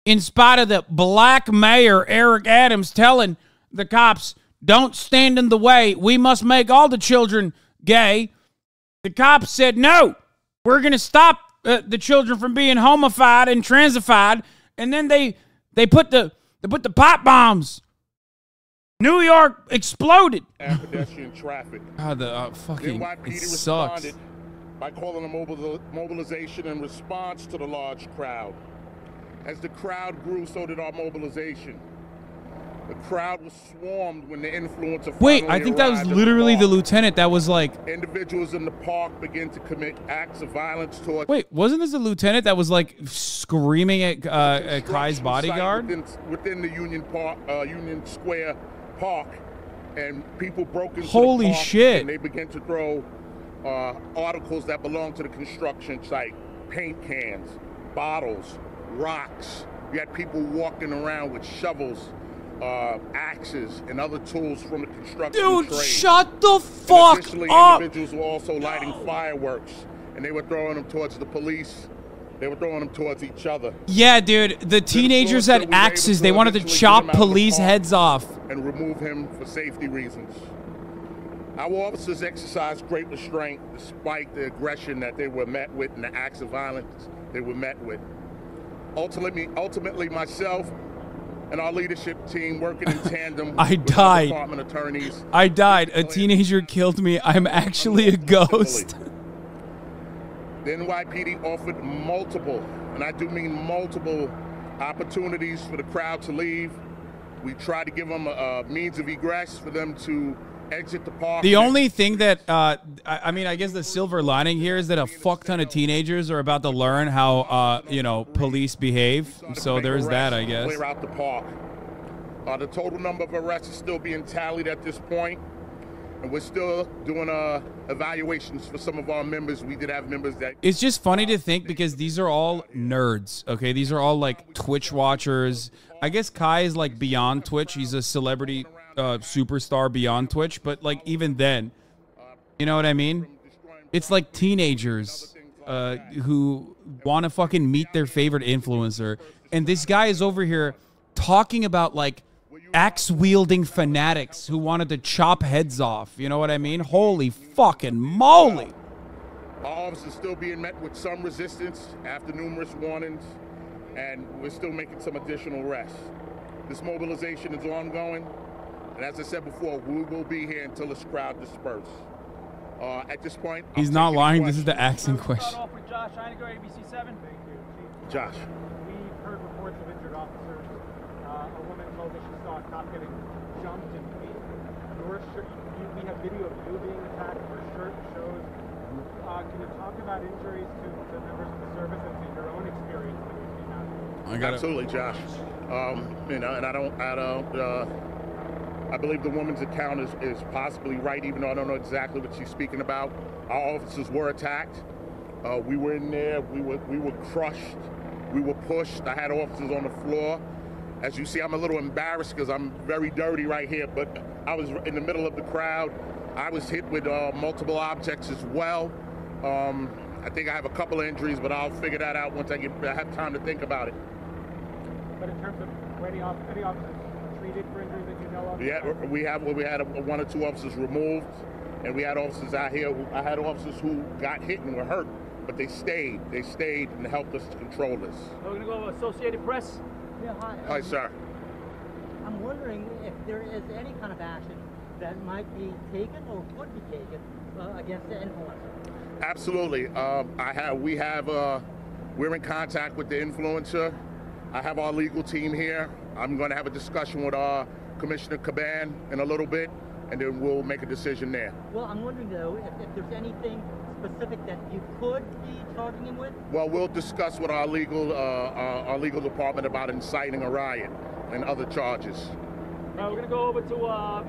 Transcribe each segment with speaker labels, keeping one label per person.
Speaker 1: in spite of the black mayor, Eric Adams, telling the cops, don't stand in the way. We must make all the children gay. The cops said, no, we're going to stop the children from being homified and transified. And then they put the pot bombs. New York exploded.
Speaker 2: Pedestrian traffic.
Speaker 1: God, the fucking
Speaker 2: NYPD
Speaker 1: it sucks.
Speaker 2: responded by calling a mobilization in response to the large crowd. As the crowd grew, so did our mobilization. The crowd was swarmed when the influencer.
Speaker 1: Wait, I think that was literally the lieutenant that was like.
Speaker 2: Individuals in the park began to commit acts of violence towards.
Speaker 1: Wait, wasn't this the lieutenant that was like screaming at Kai's bodyguard?
Speaker 2: Within the Union Square Park, and people broke into
Speaker 1: Holy
Speaker 2: the park,
Speaker 1: shit.
Speaker 2: and they began to throw articles that belonged to the construction site, paint cans, bottles, rocks. You had people walking around with shovels, axes, and other tools from the construction
Speaker 1: Dude,
Speaker 2: trade.
Speaker 1: shut the fuck up!
Speaker 2: Individuals were also lighting fireworks, and they were throwing them towards the police. They were throwing them towards each other.
Speaker 1: Yeah, dude, the teenagers had axes. They wanted to chop police heads off.
Speaker 2: And remove him for safety reasons. Our officers exercised great restraint despite the aggression that they were met with and the acts of violence they were met with. Ultimately myself and our leadership team working in tandem with department attorneys.
Speaker 1: I died. A teenager killed me. I'm actually a ghost.
Speaker 2: The NYPD offered multiple, and I do mean multiple, opportunities for the crowd to leave. We tried to give them a means of egress for them to exit the park.
Speaker 1: The only thing that, I mean, I guess the silver lining here is that a fuck ton of teenagers are about to learn how, you know, police behave. So there's that, I guess.
Speaker 2: Clear out the park. The total number of arrests is still being tallied at this point, and we're still doing evaluations for some of our members. We did have members that...
Speaker 1: It's just funny to think because these are all nerds, okay? These are all, like, Twitch watchers. I guess Kai is, like, beyond Twitch. He's a celebrity superstar beyond Twitch. But, like, even then, you know what I mean? It's like teenagers who want to fucking meet their favorite influencer. And this guy is over here talking about, like, axe-wielding fanatics who wanted to chop heads off. You know what I mean? Holy fucking moly.
Speaker 2: Our office is still being met with some resistance after numerous warnings, and we're still making some additional arrests. This mobilization is ongoing, and as I said before, we will be here until this crowd disperses. At this point,
Speaker 1: he's not lying. This is the accent question.
Speaker 3: Josh, trying to go ABC 7. Thank you.
Speaker 2: Josh.
Speaker 3: We've heard reports of injured officers. A woman told me she saw a cop getting jumped and beat. Your shirt, we have video of you being attacked. Your shirt shows. Can you talk about injuries to members of the service and to your own experience that we've seen happening?
Speaker 2: Absolutely, Josh. You know, and I believe the woman's account is possibly right, even though I don't know exactly what she's speaking about. Our officers were attacked. We were in there. We were crushed. We were pushed. I had officers on the floor. As you see, I'm a little embarrassed because I'm very dirty right here, but I was in the middle of the crowd. I was hit with multiple objects as well. I think I have a couple of injuries, but I'll figure that out once I have time to think about it.
Speaker 3: But in terms of any officers treated for injuries that you know of?
Speaker 2: Yeah, we had one or two officers removed, and we had officers out here. I had officers who got hit and were hurt, but they stayed. They stayed and helped us to control this.
Speaker 3: We're going to go Associated Press.
Speaker 4: Yeah, hi.
Speaker 2: Hi, sir.
Speaker 4: I'm wondering if there is any kind of action that might be taken or could be taken against the influencer.
Speaker 2: Absolutely. We're in contact with the influencer. I have our legal team here. I'm going to have a discussion with our Commissioner Caban in a little bit, and then we'll make a decision there.
Speaker 4: Well, I'm wondering, though, if there's anything specific that you could be charging him with?
Speaker 2: Well, we'll discuss with our legal department about inciting a riot and other charges.
Speaker 3: We're going to go over to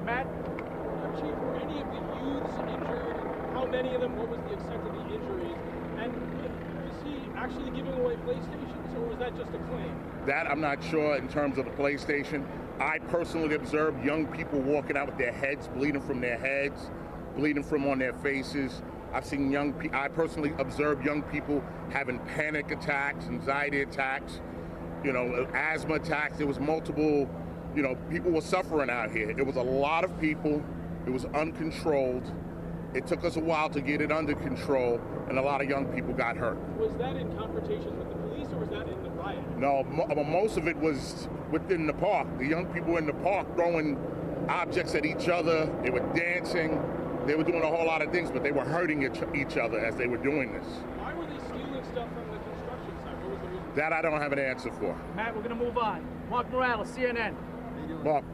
Speaker 3: Matt.
Speaker 5: Chief, were any of the youths injured? How many of them? What was the extent of the injuries? And was he actually giving away PlayStations, or was that just a claim?
Speaker 2: That I'm not sure in terms of the PlayStation. I personally observed young people walking out with their heads bleeding from their heads, bleeding from on their faces. I've seen I personally observed young people having panic attacks, anxiety attacks. you know, asthma attacks. There was multiple, you know, people were suffering out here. It was a lot of people. It was uncontrolled. It took us a while to get it under control, and a lot of young people got hurt.
Speaker 5: Was that in confrontations with the police, or was that in the riot?
Speaker 2: No, most of it was within the park. The young people in the park throwing objects at each other. They were dancing. They were doing a whole lot of things, but they were hurting each other as they were doing this.
Speaker 5: Why were they stealing stuff from the construction site? What was the reason?
Speaker 2: That I don't have an answer for.
Speaker 6: Matt, we're going to move on. Mark Morales, CNN.
Speaker 2: Mark.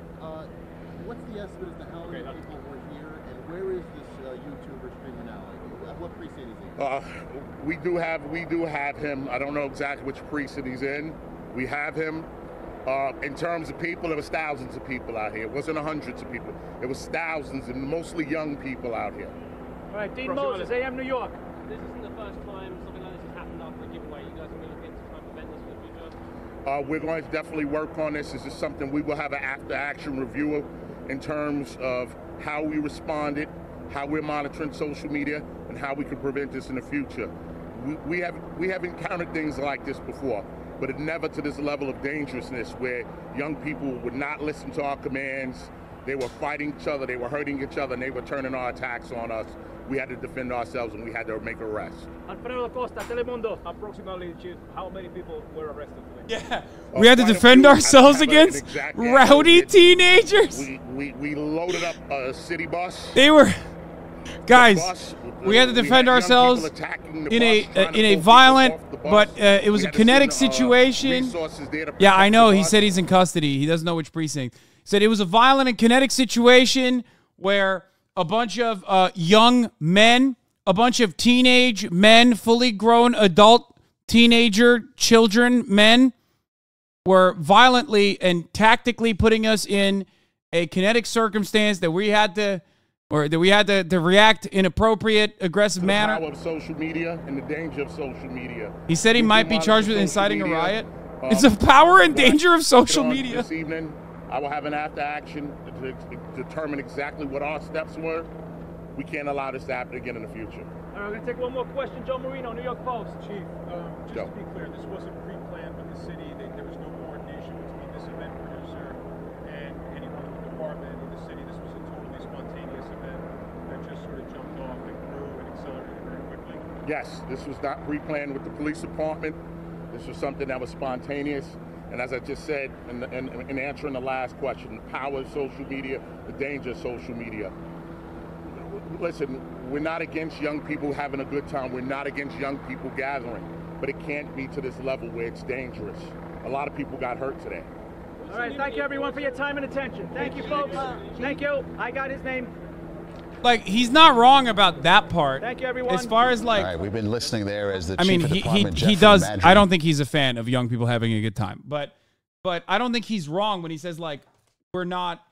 Speaker 7: What's the estimate as to how many people were here, and where is this YouTuber streamer now? Like, what precinct is he?
Speaker 2: We do have him. I don't know exactly which precinct he's in. We have him. In terms of people, there was thousands of people out here. It wasn't hundreds of people. It was thousands, and mostly young people out here.
Speaker 6: All right, Dean Moses, AM New York.
Speaker 8: This isn't the first time something like this has happened after a giveaway. You guys are looking to try and prevent this for the future?
Speaker 2: We're going to definitely work on this. This is something we will have an after-action review in terms of how we responded, how we're monitoring social media, and how we can prevent this in the future. We have encountered things like this before, but it never to this level of dangerousness where young people would not listen to our commands. They were fighting each other, they were hurting each other, and they were turning our attacks on us. We had to defend ourselves, and we had to make arrests.
Speaker 6: Alfredo Acosta, Telemundo.
Speaker 3: Approximately, Chief, how many people were arrested today?
Speaker 1: Yeah. We had to defend ourselves against rowdy teenagers.
Speaker 2: We loaded up a city bus.
Speaker 1: They were, guys. We had to defend ourselves in a violent, but it was a kinetic situation. Yeah, I know. He said he's in custody. He doesn't know which precinct. He said it was a violent and kinetic situation where a bunch of young men, a bunch of teenage men, fully grown adult teenager children, men, were violently and tactically putting us in a kinetic circumstance that we had to react in appropriate, aggressive manner.
Speaker 2: The power of social media and the danger of social media.
Speaker 1: He said he might be charged with inciting a riot. It's the power and danger of social media.
Speaker 2: This evening, I will have an after action to determine exactly what our steps were. We can't allow this to happen again in the future.
Speaker 6: All right, we're going to take one more question. Joe Marino, New York Post.
Speaker 3: Chief, just to be clear, this wasn't pre-planned with the city. There was no coordination between this event producer and anyone in the department in the city. This was a totally spontaneous event that just sort of jumped off and grew and accelerated very quickly.
Speaker 2: Yes, this was not pre-planned with the police department. This was something that was spontaneous. And as I just said in answering the last question, the power of social media, the danger of social media. Listen, we're not against young people having a good time. We're not against young people gathering. But it can't be to this level where it's dangerous. A lot of people got hurt today.
Speaker 6: All right, thank you everyone for your time and attention. Thank you, folks. Thank you. I got his name.
Speaker 1: Like, he's not wrong about that part.
Speaker 6: Thank you, everyone.
Speaker 1: As far as like,
Speaker 9: all right, we've been listening there as the
Speaker 1: I mean, he does. I don't think he's a fan of young people having a good time, but I don't think he's wrong when he says like we're not.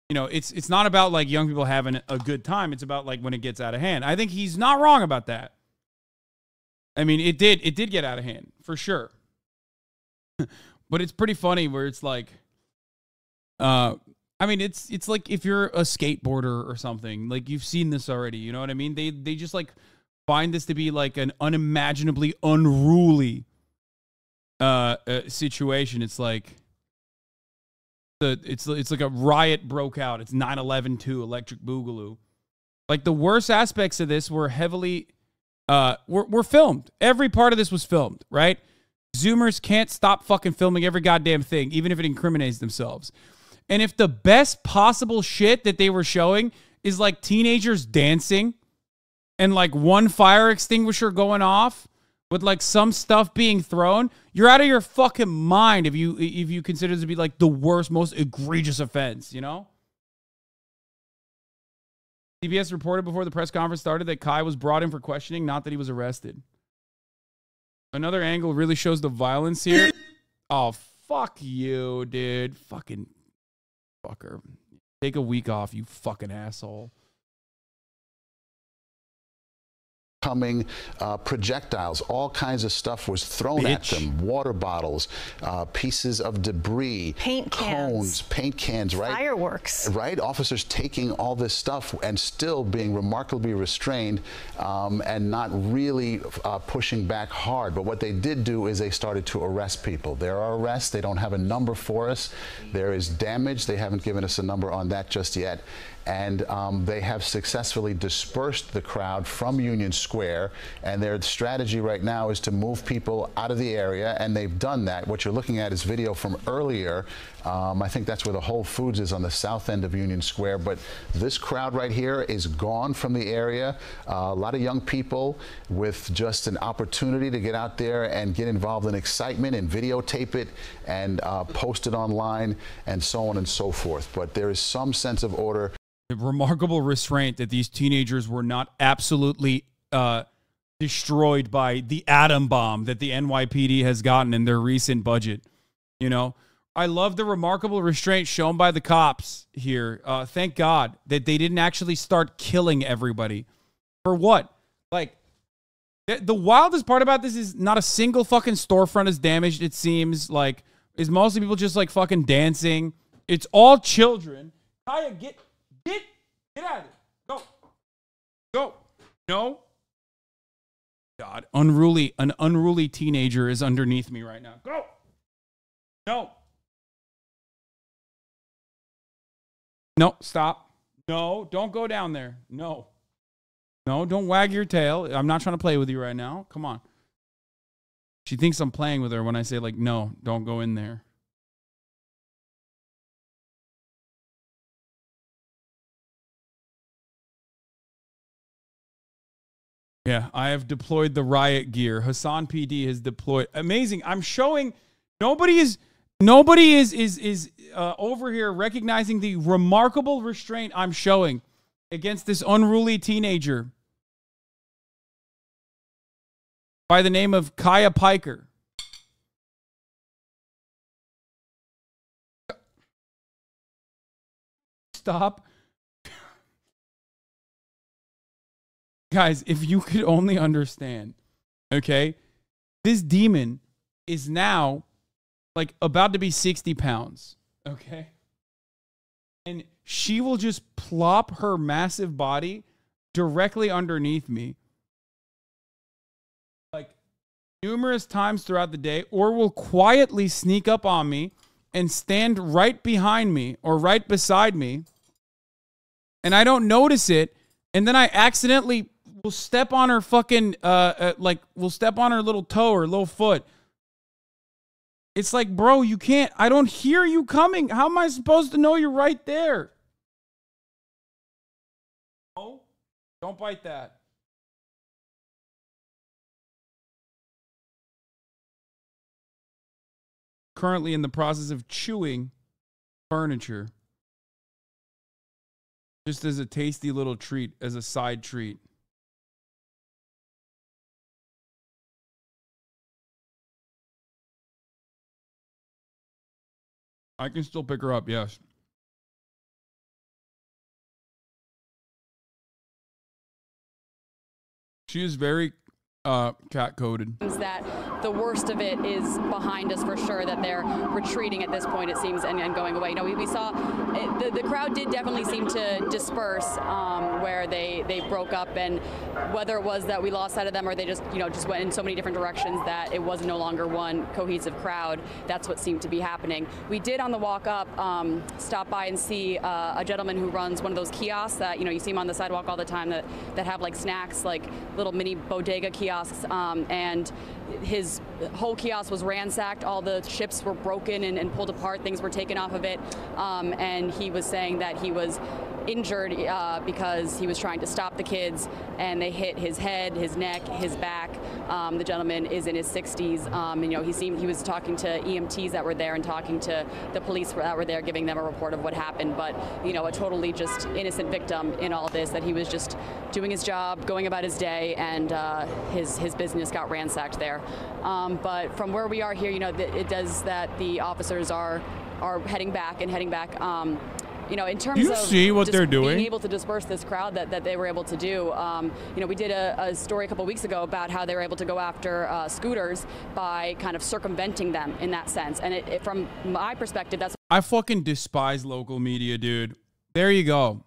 Speaker 1: You know, it's not about like young people having a good time. It's about like when it gets out of hand. I think he's not wrong about that. I mean, it did get out of hand for sure. But it's pretty funny where it's like, I mean, it's like if you're a skateboarder or something, like you've seen this already. You know what I mean? They just like find this to be like an unimaginably unruly situation. It's like it's like a riot broke out. It's 9/11 Electric Boogaloo. Like the worst aspects of this were heavily were filmed. Every part of this was filmed, right? Zoomers can't stop fucking filming every goddamn thing, even if it incriminates themselves. And if the best possible shit that they were showing is like teenagers dancing and like one fire extinguisher going off with like some stuff being thrown, you're out of your fucking mind if you consider this to be like the worst, most egregious offense, you know? CBS reported before the press conference started that Kai was brought in for questioning, not that he was arrested. Another angle really shows the violence here. Oh, fuck you, dude. Fucking fucker. Take a week off, you fucking asshole.
Speaker 9: incoming projectiles. All kinds of stuff was thrown at them. Water bottles, pieces of debris,
Speaker 10: paint
Speaker 9: cones, paint cans, right?
Speaker 10: Fireworks.
Speaker 9: Right? Officers taking all this stuff and still being remarkably restrained and not really pushing back hard. But what they did do is they started to arrest people. There are arrests. They don't have a number for us. There is damage. They haven't given us a number on that just yet. And they have successfully dispersed the crowd from Union Square, and their strategy right now is to move people out of the area, and they've done that. What you're looking at is video from earlier. I think that's where the Whole Foods is, on the south end of Union Square, but this crowd right here is gone from the area. A lot of young people with just an opportunity to get out there and get involved in excitement and videotape it and post it online and so on and so forth. But there is some sense of order.
Speaker 1: Remarkable restraint that these teenagers were not absolutely destroyed by the atom bomb that the NYPD has gotten in their recent budget. You know, I love the remarkable restraint shown by the cops here. Thank God that they didn't actually start killing everybody. For what? Like, the wildest part about this is not a single fucking storefront is damaged, it seems. Like, is mostly people just like fucking dancing. It's all children. Kaya, get out of it. Go. Go. No. God, an unruly teenager is underneath me right now. Go. No. No, stop. No, don't go down there. No. No, don't wag your tail. I'm not trying to play with you right now. Come on. She thinks I'm playing with her when I say, like, no, don't go in there. Yeah, I have deployed the riot gear. Hasan PD has deployed. Amazing. I'm showing. Nobody is over here recognizing the remarkable restraint I'm showing against this unruly teenager by the name of Kaya Piker. Stop. Guys, if you could only understand, okay? This demon is now like about to be 60 pounds, okay? And she will just plop her massive body directly underneath me like numerous times throughout the day, or will quietly sneak up on me and stand right behind me or right beside me, and I don't notice it, and then I accidentally will step on her fucking, we'll step on her little toe or little foot. It's like, bro, you can't, I don't hear you coming. How am I supposed to know you're right there? Oh, don't bite that. Currently in the process of chewing furniture. Just as a tasty little treat, as a side treat. I can still pick her up, yes. She is very cat-coded.
Speaker 11: That the worst of it is behind us for sure, that they're retreating at this point, it seems, and going away. You know, we saw the crowd did definitely seem to disperse where they broke up, and whether it was that we lost sight of them or they just went in so many different directions that it was no longer one cohesive crowd, that's what seemed to be happening. We did on the walk up stop by and see a gentleman who runs one of those kiosks that you see him on the sidewalk all the time that have like snacks, like little mini bodega kiosks. And his whole kiosk was ransacked. All the chips were broken and pulled apart. Things were taken off of it. And he was saying that he was injured because he was trying to stop the kids, and they hit his head, his neck, his back. The gentleman is in his 60s. And, he was talking to EMTs that were there and talking to the police that were there, giving them a report of what happened. But, a totally just innocent victim in all this, that he was just doing his job, going about his day, and his business got ransacked there. But from where we are here, it does that the officers are heading back. you know, in terms
Speaker 1: Do you
Speaker 11: of
Speaker 1: see what they're doing?
Speaker 11: being able to disperse this crowd that they were able to do, you know, we did a story a couple weeks ago about how they were able to go after scooters by kind of circumventing them in that sense. And it from my perspective, that's...
Speaker 1: I fucking despise local media, dude. There you go.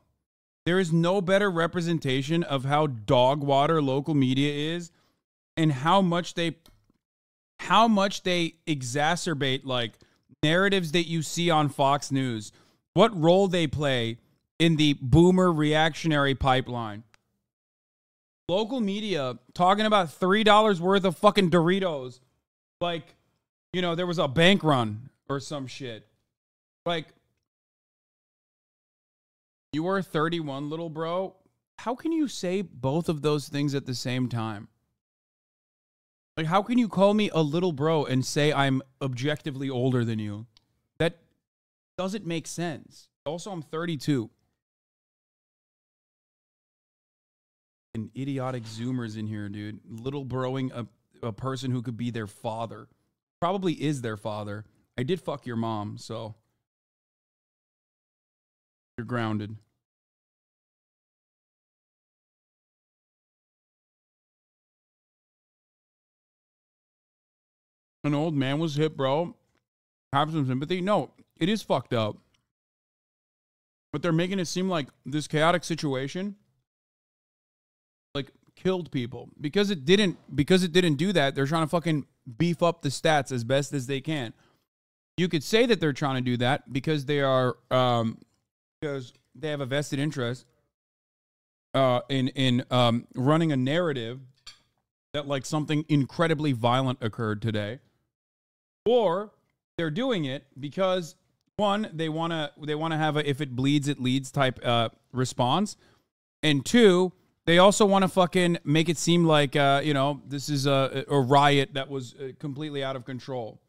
Speaker 1: There is no better representation of how dog water local media is and how much they exacerbate like narratives that you see on Fox News. What role they play in the boomer reactionary pipeline. Local media talking about $3 worth of fucking Doritos. Like, you know, there was a bank run or some shit. Like, you are 31, little bro. How can you say both of those things at the same time? Like, how can you call me a little bro and say I'm objectively older than you? That doesn't make sense. Also, I'm 32. And idiotic Zoomers in here, dude. Little broing a person who could be their father. Probably is their father. I did fuck your mom, so you're grounded. An old man was hit, bro. Have some sympathy. No, it is fucked up. But they're making it seem like this chaotic situation like killed people. Because it didn't do that, they're trying to fucking beef up the stats as best as they can. You could say that they're trying to do that because they are because they have a vested interest in running a narrative that like something incredibly violent occurred today. Or they're doing it because one, they want to have a if it bleeds it leads type response, and two, they also want to fucking make it seem like you know, this is a riot that was completely out of control.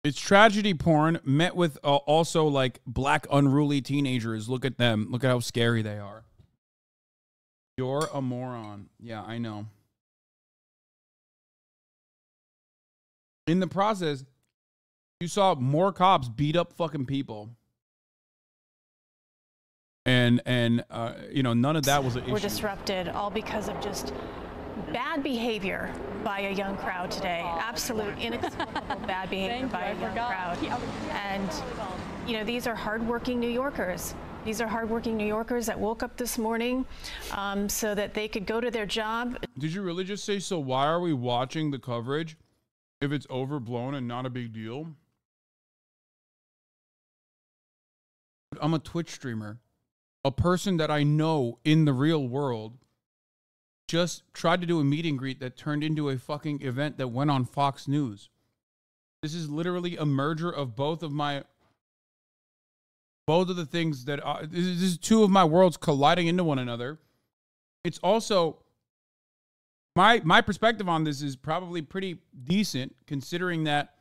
Speaker 1: It's tragedy porn met with also like black unruly teenagers. Look at them. Look at how scary they are. You're a moron. Yeah, I know. In the process, you saw more cops beat up fucking people. And you know, none of that was an issue.
Speaker 10: Were disrupted, all because of just bad behavior by a young crowd today. Absolute inexplicable bad behavior by a young crowd. And, you know, these are hardworking New Yorkers. These are hardworking New Yorkers that woke up this morning so that they could go to their job.
Speaker 1: Did you really just say, so why are we watching the coverage if it's overblown and not a big deal? I'm a Twitch streamer. A person that I know in the real world just tried to do a meet and greet that turned into a fucking event that went on Fox News. This is literally a merger of both of the things that this is two of my worlds colliding into one another. It's also my perspective on this is probably pretty decent considering that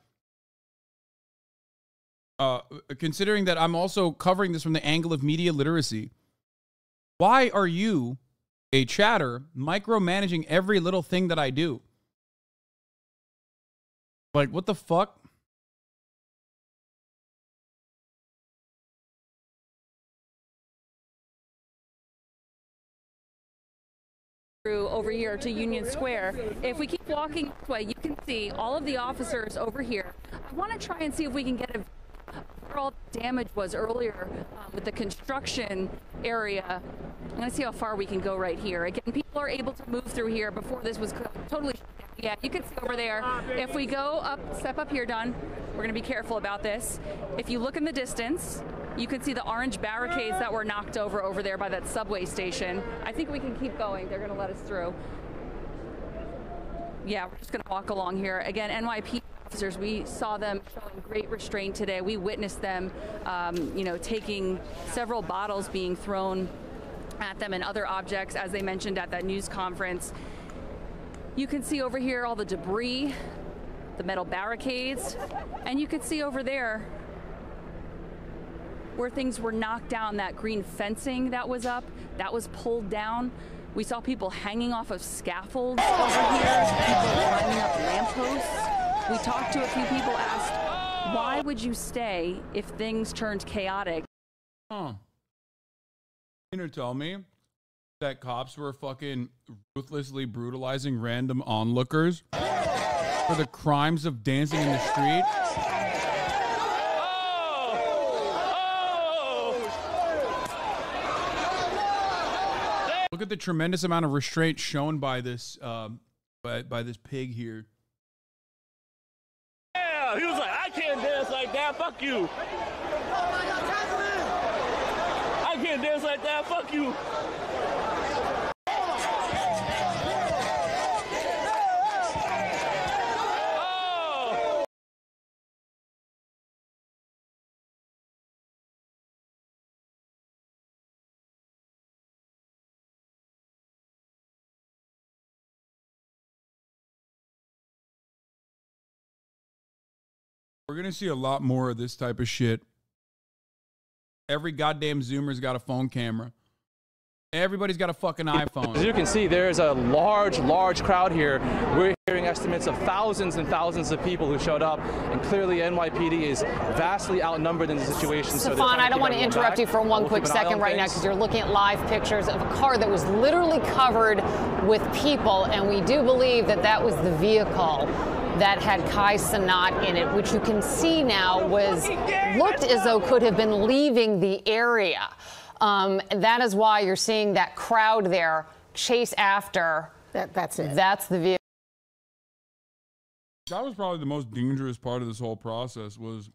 Speaker 1: I'm also covering this from the angle of media literacy. Why are you, a chatter, micromanaging every little thing that I do? Like, what the fuck?
Speaker 12: Over here to Union Square. If we keep walking this way, you can see all of the officers over here. I want to try and see if we can get where all the damage was earlier with the construction area. I'm going to see how far we can go right here. Again, people are able to move through here before this was totally shut down. Yeah, you can see over there. If we go up, step up here, Don, we're going to be careful about this. If you look in the distance, you can see the orange barricades that were knocked over there by that subway station. I think we can keep going. They're going to let us through. Yeah, we're just going to walk along here. Again, NYPD officers, we saw them showing great restraint today. We witnessed them, you know, taking several bottles being thrown at them and other objects, as they mentioned at that news conference. You can see over here all the debris, the metal barricades, and you can see over there where things were knocked down, that green fencing that was up, that was pulled down. We saw people hanging off of scaffolds over here, people climbing up lampposts. We talked to a few people, asked Why would you stay if things turned chaotic?
Speaker 1: Huh. You gonna tell me that cops were fucking ruthlessly brutalizing random onlookers for the crimes of dancing in the street? Look at the tremendous amount of restraint shown by this by this pig here.
Speaker 13: Yeah, he was like, I can't dance like that, fuck you. I can't dance like that, fuck you.
Speaker 1: We're going to see a lot more of this type of shit. Every goddamn Zoomer's got a phone camera. Everybody's got a fucking iPhone.
Speaker 14: As you can see, there's a large crowd here. We're hearing estimates of thousands and thousands of people who showed up, and clearly NYPD is vastly outnumbered in the situation.
Speaker 15: Stefan, I don't want to interrupt you for one quick second right now because you're looking at live pictures of a car that was literally covered with people, and we do believe that that was the vehicle that had Kai Cenat in it, which you can see now looked as though could have been leaving the area. That is why you're seeing that crowd there chase after. That's it. That's the vehicle.
Speaker 1: That was probably the most dangerous part of this whole process was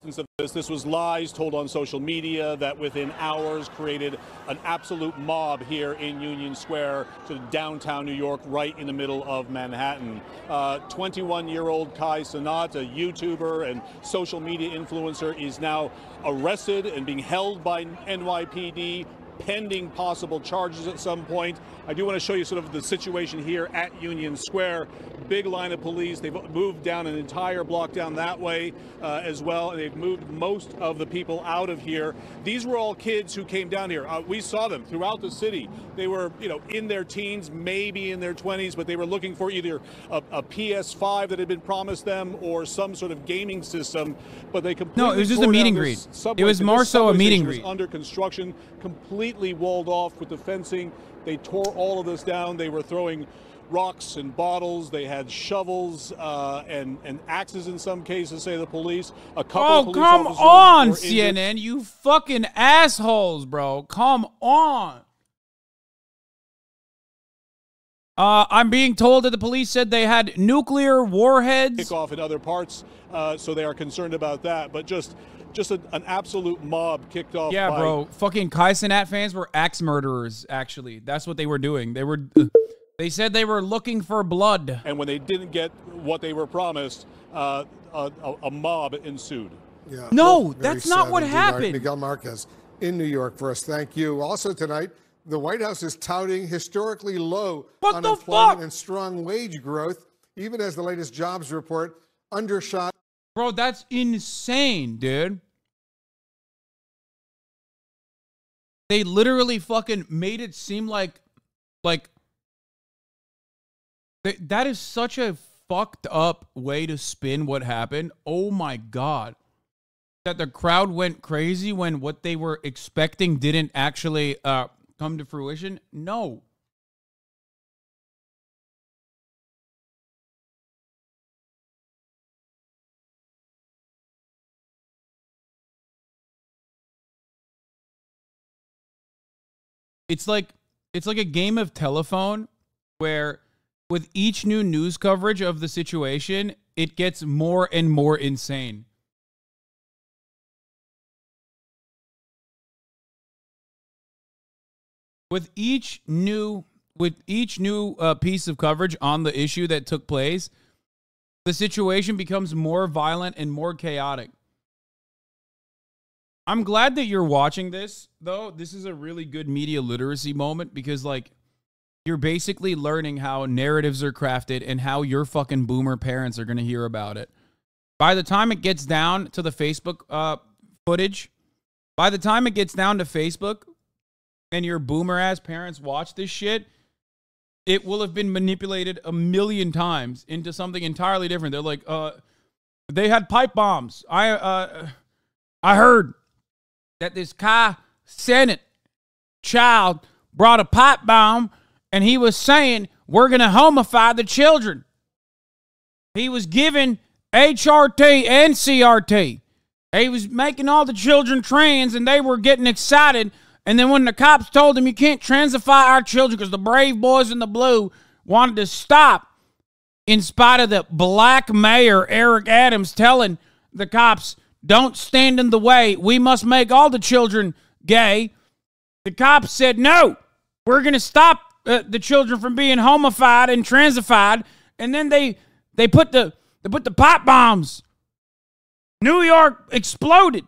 Speaker 16: Of this was lies told on social media that within hours created an absolute mob here in Union Square, to downtown New York, right in the middle of Manhattan. 21-year-old Kai Cenat, a YouTuber and social media influencer, is now arrested and being held by NYPD, pending possible charges at some point. I do want to show you sort of the situation here at Union Square. Big line of police. They've moved down an entire block down that way as well. And they've moved most of the people out of here. These were all kids who came down here. We saw them throughout the city. They were, in their teens, maybe in their 20s, but they were looking for either a PS5 that had been promised them or some sort of gaming system. But they completely
Speaker 1: No, it was just a meet and greet. It was more so a meet and greet.
Speaker 16: Under construction, completely walled off with the fencing. They tore all of this down. They were throwing rocks and bottles. They had shovels and axes in some cases, say the police. A couple of police
Speaker 1: come
Speaker 16: officers
Speaker 1: on,
Speaker 16: were injured.
Speaker 1: CNN, you fucking assholes, bro. Come on. I'm being told that the police said they had nuclear warheads.
Speaker 16: Kick off in other parts, so they are concerned about that. But just an absolute mob kicked off.
Speaker 1: Yeah,
Speaker 16: by
Speaker 1: bro. Fucking Kai Cenat fans were axe murderers, actually. That's what they were doing. They said they were looking for blood.
Speaker 16: And when they didn't get what they were promised, a mob ensued.
Speaker 17: Yeah.
Speaker 1: No, that's not what
Speaker 17: indeed.
Speaker 1: happened.
Speaker 17: Miguel Marquez in New York for us. Thank you. Also tonight, the White House is touting historically low unemployment and strong wage growth, even as the latest jobs report undershot.
Speaker 1: Bro, that's insane, dude. They literally fucking made it seem like that is such a fucked up way to spin what happened. Oh my God. That the crowd went crazy when what they were expecting didn't actually come to fruition. No. It's like a game of telephone where with each new news coverage of the situation, it gets more and more insane. With each new piece of coverage on the issue that took place, the situation becomes more violent and more chaotic. I'm glad that you're watching this, though. This is a really good media literacy moment because, you're basically learning how narratives are crafted and how your fucking boomer parents are going to hear about it. By the time it gets down to the Facebook footage, by the time it gets down to Facebook and your boomer-ass parents watch this shit, it will have been manipulated a million times into something entirely different. They're like, they had pipe bombs. I heard that this Cenat child brought a pipe bomb, and he was saying, we're going to homify the children. He was giving HRT and CRT. He was making all the children trans, and they were getting excited. And then when the cops told him, you can't transify our children because the brave boys in the blue wanted to stop, in spite of the black mayor, Eric Adams, telling the cops, don't stand in the way. We must make all the children gay. The cops said, no, we're going to stop the children from being homified and transified. And then they put the pipe bombs. New York exploded.